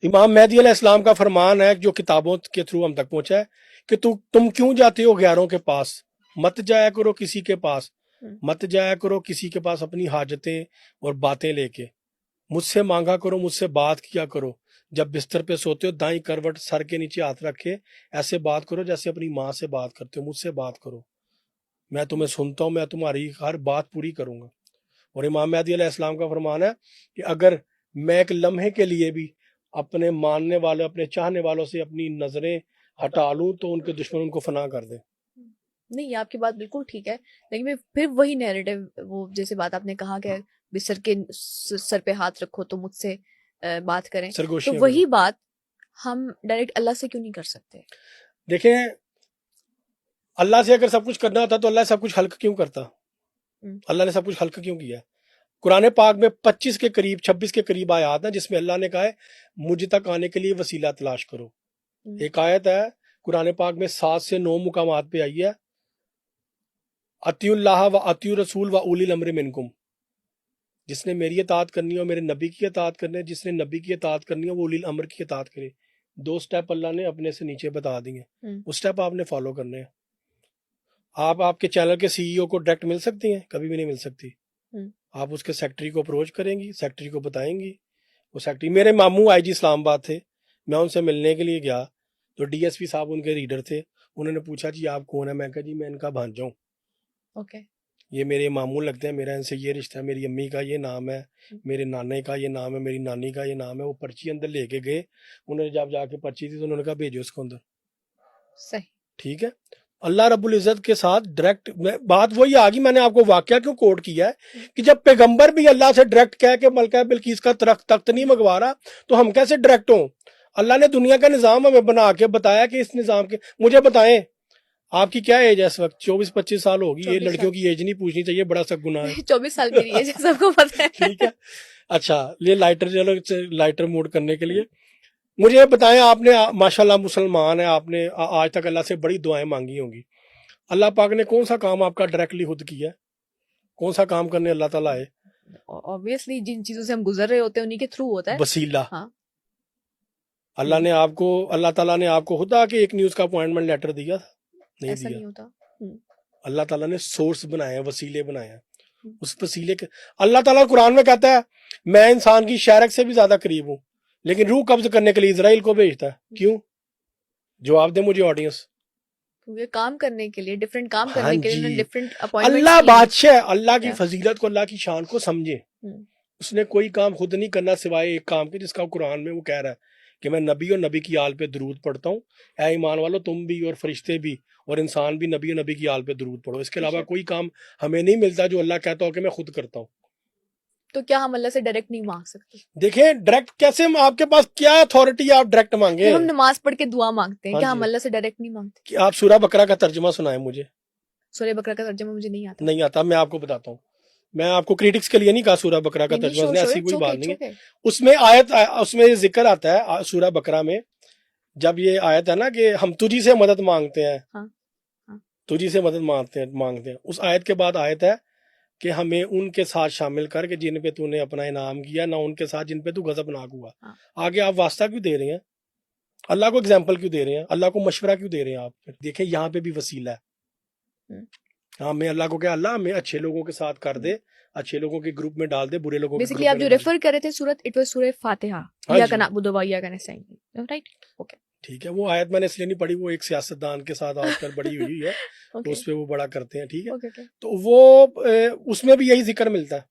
امام مہدی علیہ السلام کا فرمان ہے جو کتابوں کے تھرو ہم تک پہنچا ہے کہ تم کیوں جاتے ہو غیروں کے پاس، مت جایا کرو کسی کے پاس، مت جایا کرو کسی کے پاس اپنی حاجتیں اور باتیں لے کے، مجھ سے مانگا کرو، مجھ سے بات کیا کرو، جب بستر پہ سوتے ہو دائیں کروٹ سر کے نیچے ہاتھ رکھے ایسے بات کرو جیسے اپنی ماں سے بات کرتے ہو، مجھ سے بات کرو، میں تمہیں سنتا ہوں، میں تمہاری ہر بات پوری کروں گا۔ اور امام مہدی علیہ السلام کا فرمان ہے کہ اگر میں ایک لمحے کے لیے بھی اپنے ماننے والوں، اپنے چاہنے والوں سے اپنی نظریں ہٹا لوں تو ان کے دشمن ان کو فنا کر دیں۔ نہیں، آپ کی بات بالکل ٹھیک ہے، لیکن پھر وہی نیریٹو، وہ جیسے بات آپ نے کہا کہ بستر کے سر پہ ہاتھ رکھو تو مجھ سے بات کریں، تو سرگوشیاں وہی بات ہم ڈائریکٹ اللہ سے کیوں نہیں کر سکتے؟ دیکھیں، اللہ سے اگر سب کچھ کرنا ہوتا تو اللہ سب کچھ حلق کیوں کرتا؟ اللہ نے سب کچھ حلق کیوں کیا؟ قرآن پاک میں 25 کے قریب 26 کے قریب آیات ہیں جس میں اللہ نے کہا ہے مجھ تک آنے کے لیے وسیلہ تلاش کرو۔ ایک آیت ہے قرآن پاک میں 7 سے 9 مقامات پہ آئی ہے، اطیعوا اللہ و اطیعوا الرسول و اولی الامر منکم، جس نے میری اطاعت کرنی ہے اور میرے نبی کی اطاعت کرنی ہے، جس نے نبی کی اطاعت کرنی ہے وہ اولی الامر کی اطاعت کرے۔ 2 سٹیپ اللہ نے اپنے سے نیچے بتا دیے، وہ سٹیپ آپ نے فالو کرنے ہیں۔ آپ کے چینل کے سی ای او کو ڈائریکٹ مل سکتی ہیں؟ کبھی بھی نہیں مل سکتی۔ آپ اس کے سیکٹری کو اپروچ کریں گی، سیکٹری کو بتائیں گی، وہ سیکٹری، میرے ماموں آئی جی اسلام آباد تھے، میں ان سے ملنے کے لیے گیا تو ڈی ایس پی صاحب ان کے ریڈر تھے، انہوں نے پوچھا جی آپ کون ہیں؟ میں کہا جی میں ان کا بھانجا ہوں، یہ میرے ماموں لگتے ہیں، میرا ان سے یہ رشتہ ہے، میری امی کا یہ نام ہے، میرے نانے کا یہ نام ہے، میری نانی کا یہ نام ہے۔ وہ پرچی اندر لے کے گئے، انہوں نے جب جا کے پرچی تھی تو انہوں نے کہا بھیجو اس کو اندر۔ صحیح، ٹھیک ہے، اللہ رب العزت کے ساتھ ڈائریکٹ بات وہی آگی۔ میں نے آپ کو واقعہ کیوں کوٹ کیا ہے کہ جب پیغمبر بھی اللہ سے ڈائریکٹ کہہ کے ملکہ بلقیس کا تخت نہیں منگوا رہا تو ہم کیسے ڈائریکٹ ہوں؟ اللہ نے دنیا کا نظام ہمیں بنا کے بتایا کہ اس نظام کے، مجھے بتائیں آپ کی کیا ایج ہے اس وقت؟ 24-25 سال ہوگی۔ یہ لڑکیوں کی ایج نہیں پوچھنی چاہیے، بڑا سخت گناہ ہے۔ 24 سال میری ایج ہے، سب کو پتہ ہے۔ ٹھیک ہے، اچھا یہ لائٹر موڈ کرنے کے لیے مجھے بتائیں، آپ نے ماشاءاللہ مسلمان ہیں، آپ نے آج تک اللہ سے بڑی دعائیں مانگی ہوں گی، اللہ پاک نے کون سا کام آپ کا ڈائریکٹلی خود کیا ہے؟ کون سا کام کرنے اللہ تعالیٰ ہے؟ obviously جن چیزوں سے ہم گزر رہے ہوتے ہیں انہی کے تھرو ہوتا ہے وسیلہ۔ ہاں، اللہ نے آپ کو، اللہ تعالیٰ نے آپ کو خود آ کے ایک نیوز کا اپوائنٹمنٹ لیٹر دیا تھا؟ نہیں ایسا دیا۔ نہیں ہوتا۔ اللہ تعالیٰ نے سورس بنایا، وسیلے بنایا، اس وسیلے کے اللہ تعالیٰ قرآن میں کہتا ہے میں انسان کی شارک سے بھی زیادہ قریب ہوں، لیکن روح قبض کرنے کے لیے اسرائیل کو بھیجتا ہے۔ کیوں؟ جواب دے مجھے آڈینس۔ کیونکہ کام کرنے کے لیے، ڈفرینٹ کام کرنے کے لیے انہوں نے ڈفرینٹ اپوائنٹمنٹ۔ اللہ بادشاہ، اللہ کی فضیلت کو، اللہ کی شان کو سمجھے۔ اس نے کوئی کام خود نہیں کرنا سوائے ایک کام کے جس کا قرآن میں وہ کہہ رہا ہے کہ میں نبی اور نبی کی آل پہ درود پڑھتا ہوں، اے ایمان والو تم بھی اور فرشتے بھی اور انسان بھی نبی اور نبی کی آل پہ درود پڑھو۔ اس کے علاوہ کوئی کام ہمیں نہیں ملتا جو اللہ کہتا ہو کہ میں خود کرتا ہوں۔ تو کیا ہم اللہ سے ڈائریکٹ نہیں مانگ سکتے؟ دیکھیں ڈائریکٹ کیسے، آپ کے پاس کیا اتھارٹی آپ ڈائریکٹ مانگے؟ ہم نماز پڑھ کے دعا مانگتے ہیں، کیا ہم اللہ سے ڈائریکٹ نہیں مانگتے؟ آپ سورہ بقرہ کا ترجمہ سنائیں مجھے۔ سورہ بقرہ کا ترجمہ مجھے نہیں آتا، میں آپ کو بتاتا ہوں، میں آپ کو کریٹکس کے لیے نہیں کہا سورہ بقرہ کا ترجمہ، ایسی کوئی بات نہیں ہے۔ اس میں آیت، اس میں ذکر آتا ہے سورہ بقرہ میں، جب یہ آیت ہے نا کہ ہم تجھی سے مدد مانگتے ہیں، تجھی سے مدد مانگتے ہیں، اس آیت کے بعد آیت ہے کہ ہمیں ان کے ساتھ شامل کر کے جن پہ تو نے اپنا انعام کیا، نہ ان کے ساتھ جن پہ تو غضبناک ہوا۔ آگے آپ واسطہ کیوں دے رہے ہیں؟ اللہ کو اگزامپل کیوں دے رہے ہیں؟ اللہ کو مشورہ کیوں دے رہے ہیں آپ؟ دیکھیں یہاں پہ بھی وسیلہ ہے۔ ہاں، میں اللہ کو کہ اللہ ہمیں اچھے لوگوں کے ساتھ کر دے، اچھے لوگوں کے گروپ میں ڈال دے، برے لوگوں کے بیسیکلی آپ جو ریفر کر رہے تھے سورت، اٹ واز سورہ فاتحہ، ایاک نعبد و ایاک نستعین، رائٹ؟ اوکے، ٹھیک ہے، وہ آیت میں نے اس لیے نہیں پڑھی، وہ ایک سیاستدان کے ساتھ آج کل بڑی ہوئی ہے تو اس پہ وہ بڑا کرتے ہیں، ٹھیک ہے، تو وہ اس میں بھی یہی ذکر ملتا ہے۔